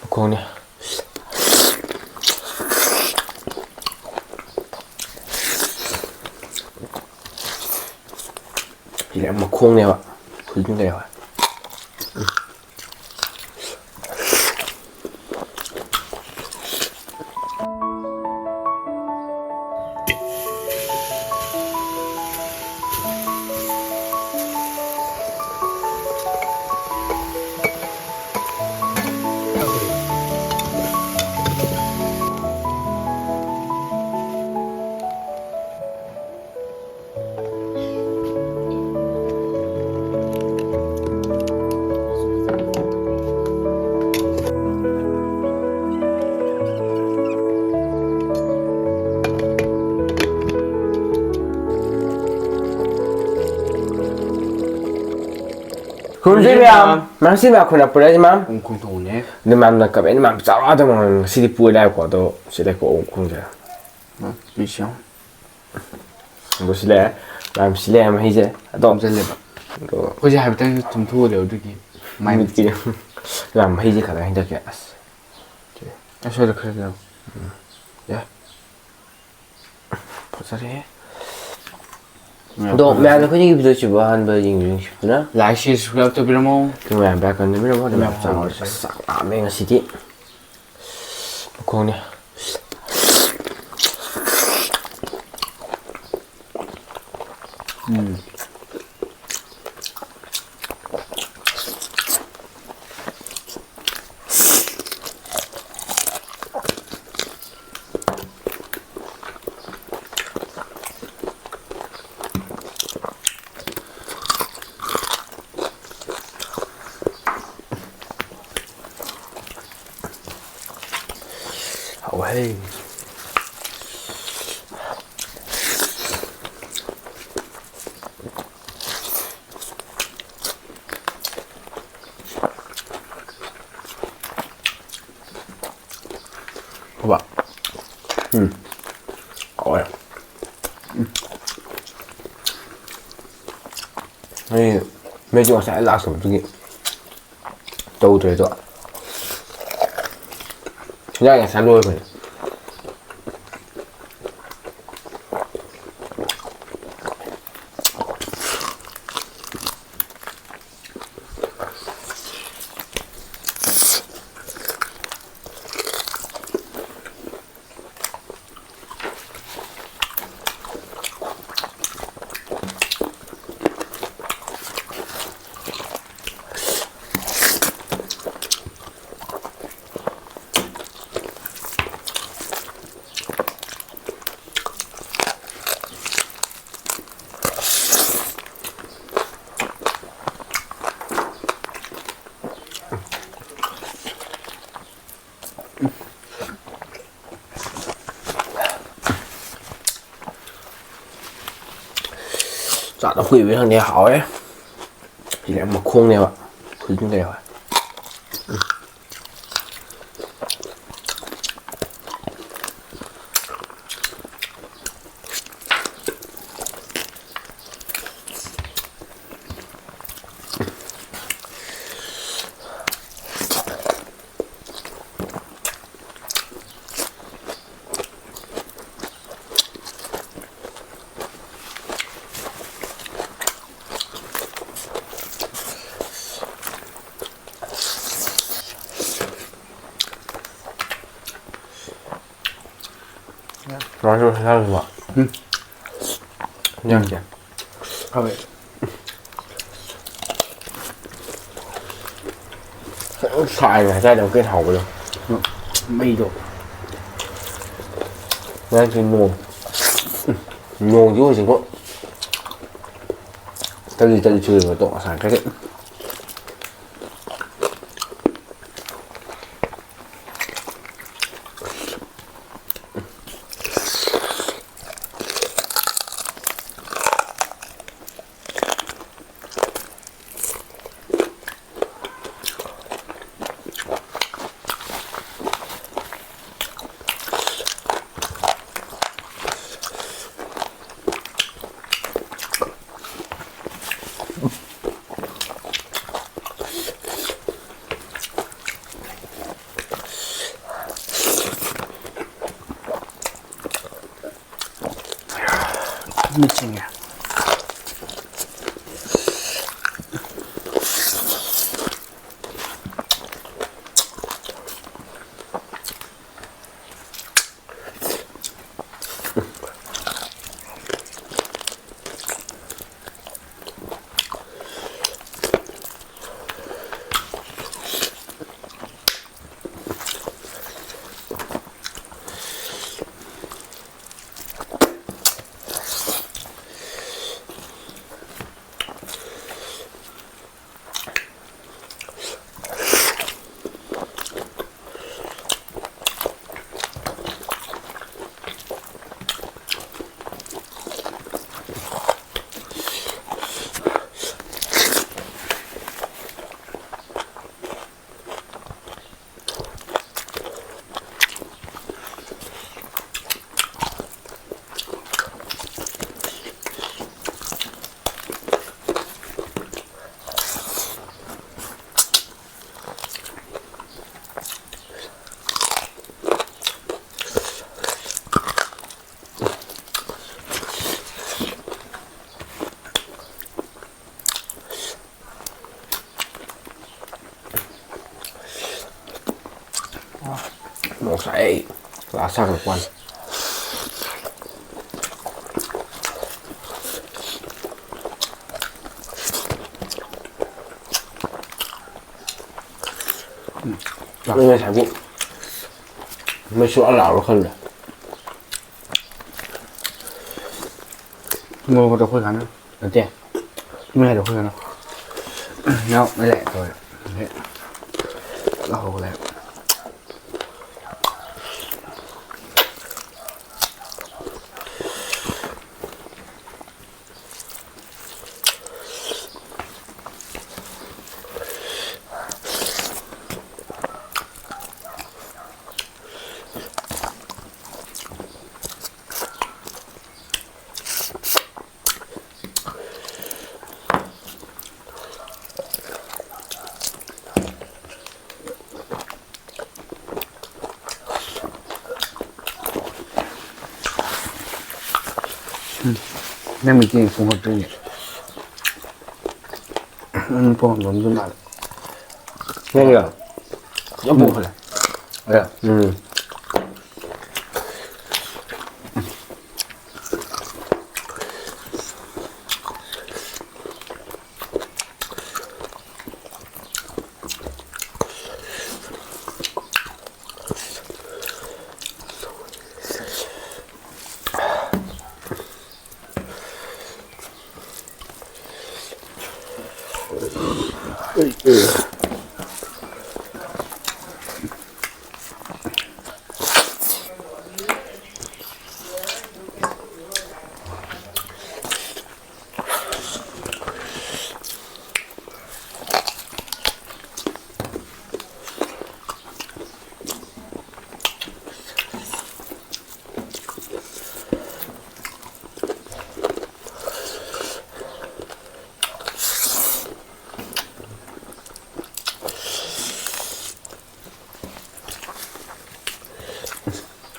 ꯈꯣꯡꯅꯦ ꯁꯤꯗ ꯃꯈꯣꯡꯅꯦꯕ ꯍꯨꯏꯅ ꯂꯩꯕ ꯃꯌꯥꯝ ꯃꯁꯤ ꯑꯩꯈꯣꯏꯅ ꯄꯨꯔꯛꯏ ꯃꯌꯥꯝ ꯈꯣꯡ ꯊꯣꯡꯅꯦ ꯑꯗꯨ ꯃꯌꯥꯝꯅ ꯀꯕꯦꯟ ꯃꯌꯥꯝ ꯆꯥꯎꯔꯛꯑꯗꯕ ꯉꯁꯤꯗꯤ ꯄꯨꯔ ꯂꯥꯛꯑꯦꯀꯣ ꯑꯗꯣ ꯁꯤꯗꯀꯣ ꯈꯣꯡꯁꯦ ꯃꯤꯁꯤꯌꯣ ꯑꯗꯣ ꯁꯤ ꯂꯩꯔꯦ ꯃꯌꯥꯝ ꯁꯤ ꯂꯩꯔꯦ ꯃꯍꯤꯁꯦ ꯑꯗꯣ ꯍꯥꯞꯆꯜꯂꯦꯕ ꯑꯗꯣ ꯑꯩꯈꯣꯏꯁꯦ ꯍꯥꯏꯐꯦꯠꯇꯪ ꯆꯨꯝꯊꯣꯛꯑꯗꯦꯕ ꯑꯗꯨꯒꯤ ꯃꯤꯠꯀꯤ ꯌꯥꯝ ꯃꯍꯤꯁꯦ ꯈꯔ ꯍꯦꯟꯗꯛꯀꯦ ꯑꯁ꯭ꯋꯥꯏꯗ ꯈꯔ ꯌꯥꯏ ꯐꯖꯔꯦ ꯑꯗꯣ ꯃꯌꯥꯝꯅ ꯑꯩꯈꯣꯏꯒꯤ ꯚꯤꯗꯤꯑꯣꯁꯤꯕꯨ ꯑꯍꯥꯟꯕ ꯌꯦꯡꯕꯤꯔꯤꯕꯁꯤꯅ ꯂꯥꯏꯛ ꯁꯤꯌꯔ ꯁꯕꯁꯀ꯭ꯔꯥꯏꯕ ꯇꯧꯕꯤꯔꯝꯃꯣ ꯃꯌꯥꯝ ꯕꯦꯛ ꯀꯟꯕꯤꯔꯝꯃꯣ ꯑꯗꯨ ꯃꯌꯥꯝ ꯆꯥꯎꯔꯁꯦ ꯆꯥꯛ ꯂꯥꯝꯃꯦ ꯉꯁꯤꯗꯤ ꯃꯈꯣꯡꯅꯦ hauhei 봐봐 ỏi 이 매주가 잘 나서 저기 떠오르죠 그냥 잘 놓을 거예요 ꯆꯥꯛꯅ ꯍꯨꯏꯕ ꯈꯪꯗꯦ ꯍꯥꯎꯋꯦ ꯁꯤꯗ ꯃꯈꯣꯡꯅꯦꯕ ꯍꯨꯏꯅ ꯂꯩꯕ nói cho sao rồi nhân kìa không xoài này ra đầu cái hậu luôn mây đồ ra cái nguồn nguồn dưới gì có cái gì chơi mà tọa xài cái đấy 미치네. Một sải lá sang được quanh. Ini saya bu, masuk alau kan dah. Mua có được khối khăn không? Được chưa? Mua được khối khăn không? Nó mới lẹ rồi. Nó hồ lẹ. Nem mình chỉ phù hợp với nhỉ? Phù hợp với cái nào? Nghe chưa? Nó buồn rồi. Đấy à? Ừ.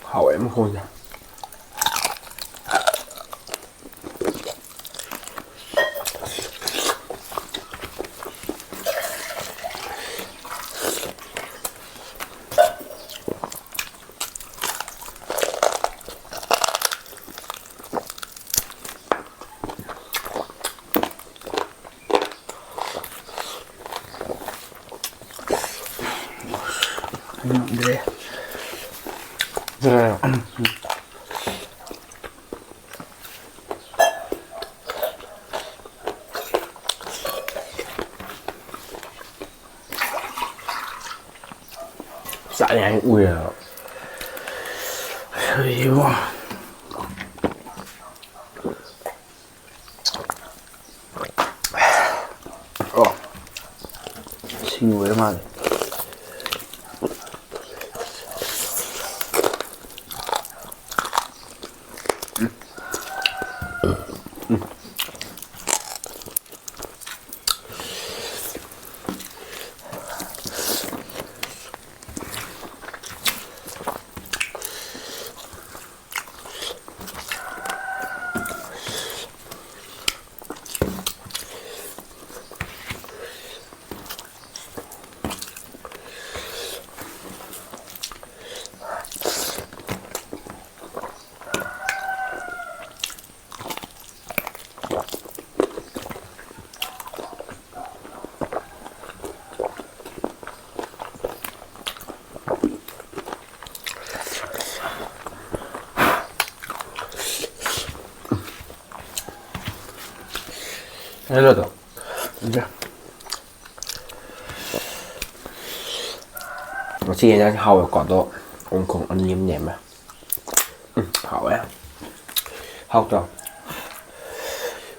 Hậu em khôi ra. Deh. Rồi. Dạ này ui à. Yêu. 친구 오랜만에. 헬로도. 이제. Chị nha hầu có độ cũng ăn nhím nhẹm mà hầu ấy hầu rồi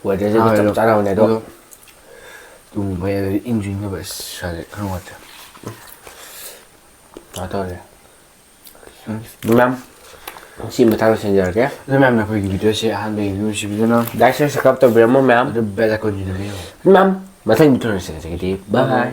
vừa để cái chấm chả đâu này đâu 좀 왜 인중이 왜 잘 그런 것 같아. nói thôi rồi đúng không xin một thằng sinh nhật cái 그러면 나 거기 비디오시 한 160이잖아. đại sẽ sắp tập về món mắm 근데 배가 건지는 왜요? mắm mà thanh bình thường sẽ cái gì bye bye